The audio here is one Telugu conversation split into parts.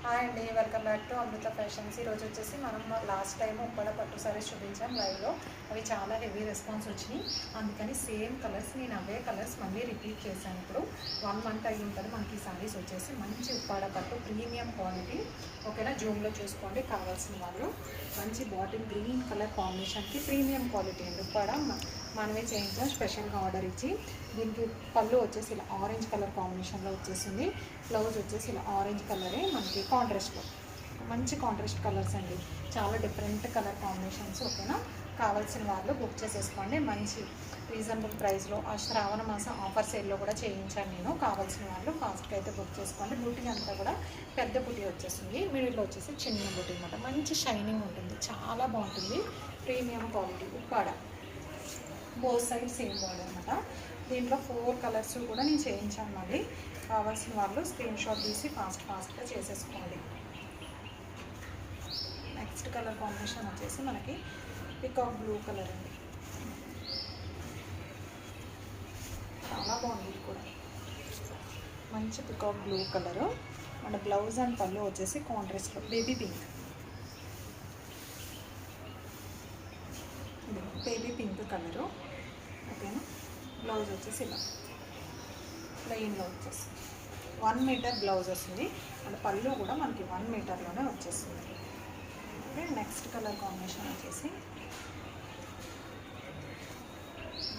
హాయ్ అండి, welcome back to Amrutha Fashions. ఈరోజు వచ్చేసి మనం లాస్ట్ టైం ఉప్పాడ పట్టు సారీస్ చూపించాం లైవ్లో. అవి చాలా హెవీ రెస్పాన్స్ వచ్చినాయి, అందుకని సేమ్ కలర్స్ నేను అవే కలర్స్ మళ్ళీ రిపీట్ చేశాను. ఇప్పుడు 1 మంత్ అయ్యి ఉంటుంది మనకి ఈ సారీస్ వచ్చేసి. మంచి ఉప్పాడ పట్టు ప్రీమియం క్వాలిటీ. ఓకేనా, జూమ్లో చూసుకోండి. కావాల్సిన వాళ్ళు మంచి బాటిల్ గ్రీన్ కలర్ కాంబినేషన్కి ప్రీమియం క్వాలిటీ అండి. ఉప్పాడ మనమే చేయించాం, స్పెషల్గా ఆర్డర్ ఇచ్చి. దీనికి పళ్ళు వచ్చేసి ఇలా ఆరెంజ్ కలర్ కాంబినేషన్లో వచ్చేసింది. బ్లౌజ్ వచ్చేసి ఇలా ఆరెంజ్ కలరే మనకి కాంట్రాస్ట్లో, మంచి కాంట్రాస్ట్ కలర్స్ అండి, చాలా డిఫరెంట్ కలర్ కాంబినేషన్స్. ఓకేనా, కావాల్సిన వాళ్ళు బుక్ చేసేసుకోండి. మంచి రీజనబుల్ ప్రైస్లో ఆ శ్రావణ మాసం ఆఫర్ సేల్లో కూడా చేయించాను నేను. కావాల్సిన వాళ్ళు ఫాస్ట్గా అయితే బుక్ చేసుకోండి. బుటీ అంతా కూడా పెద్ద బుటీ వచ్చేసింది, మిడిల్లో వచ్చేసి చిన్న బుటీ అనమాట. మంచి షైనింగ్ ఉంటుంది, చాలా బాగుంటుంది. Premium quality Uppada, both side same border అనమాట. దీంట్లో 4 కలర్స్ కూడా నేను చేయించాను. మళ్ళీ కావాల్సిన వాళ్ళు స్క్రీన్ షాట్ తీసి ఫాస్ట్గా చేసేసుకోండి. నెక్స్ట్ కలర్ కాంబినేషన్ వచ్చేసి మనకి పికాక్ బ్లూ కలర్ అండి, చాలా బాగుంది. ఇది కూడా మంచి పికాక్ బ్లూ కలరు. మన బ్లౌజ్ అండ్ పళ్ళు వచ్చేసి కాంట్రాస్ట్లో బేబీ పింక్ కలరు. ఓకేనా, బ్లౌజ్ వచ్చేసి ఇలా ప్లెయిన్లో వచ్చేసి 1 మీటర్ బ్లౌజ్ వస్తుంది. అండ్ పళ్ళు కూడా మనకి 1 మీటర్లోనే వచ్చేస్తుంది. ఓకే, నెక్స్ట్ కలర్ కాంబినేషన్ వచ్చేసి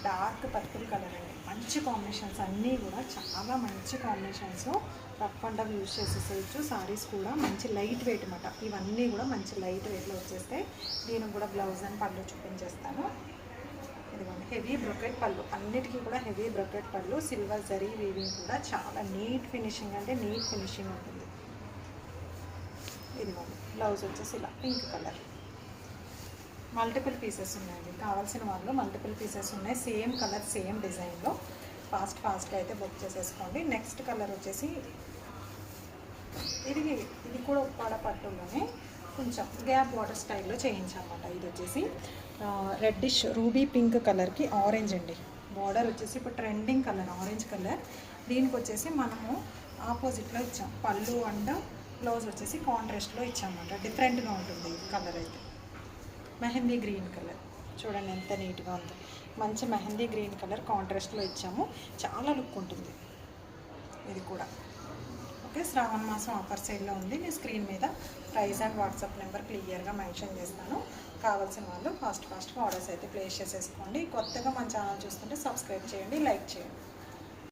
డార్క్ పర్పుల్ కలర్ అండి. మంచి కాంబినేషన్స్ అన్నీ కూడా చాలా మంచి combinations. Rough and tough use చేసేసేయచ్చు. సారీస్ కూడా మంచి లైట్ వెయిట్ అన్నమాట. ఇవన్నీ కూడా మంచి లైట్ వెయిట్లో వచ్చేస్తే దీనికి కూడా బ్లౌజ్ అండ్ పళ్ళు చూపించేస్తాను. ఇదిగోండి, హెవీ బ్రొకెట్ పళ్ళు, అన్నిటికీ కూడా హెవీ బ్రొకెట్ పళ్ళు. సిల్వర్ జరీ వీవింగ్ కూడా చాలా నీట్ ఫినిషింగ్, అంటే నీట్ ఫినిషింగ్ ఉంటుంది. ఇదిగోండి, బ్లౌజ్ వచ్చేసి ఇలా పింక్ కలర్. మల్టిపుల్ పీసెస్ ఉన్నాయండి, కావాల్సిన వాళ్ళు మల్టిపుల్ పీసెస్ ఉన్నాయి. సేమ్ కలర్ సేమ్ డిజైన్లో. ఫాస్ట్గా అయితే బుక్ చేసేసుకోండి. నెక్స్ట్ కలర్ వచ్చేసి ఇది కూడా ఉప్పాడ పట్టులోనే కొంచెం గ్యాప్ వాటర్ స్టైల్లో చేయించామన్నమాట. ఇది వచ్చేసి రెడ్డిష్ రూబీ పింక్ కలర్కి ఆరెంజ్ అండి. బార్డర్ వచ్చేసి ఇప్పుడు ట్రెండింగ్ కలర్ ఆరెంజ్ కలర్. దీనికి వచ్చేసి మనము ఆపోజిట్లో ఇచ్చాం. పళ్ళు అండ్ బ్లౌజ్ వచ్చేసి కాంట్రాస్ట్లో ఇచ్చామన్నమాట. డిఫరెంట్గా ఉంటుంది కలర్ అయితే. మెహందీ గ్రీన్ కలర్ చూడండి ఎంత నీట్గా ఉందో. మంచి మెహందీ గ్రీన్ కలర్ కాంట్రాస్ట్లో ఇచ్చాము, చాలా లుక్ ఉంటుంది ఇది కూడా. ఓకే, శ్రావణ మాసం ఆఫర్ సేల్లో ఉంది. నేను స్క్రీన్ మీద ప్రైస్ అండ్ వాట్సాప్ నెంబర్ క్లియర్గా మెన్షన్ చేస్తాను. కావాల్సిన వాళ్ళు ఫాస్ట్గా ఆర్డర్స్ అయితే ప్లేస్ చేసేసుకోండి. కొత్తగా మన ఛానల్ చూస్తుంటే సబ్స్క్రైబ్ చేయండి, లైక్ చేయండి.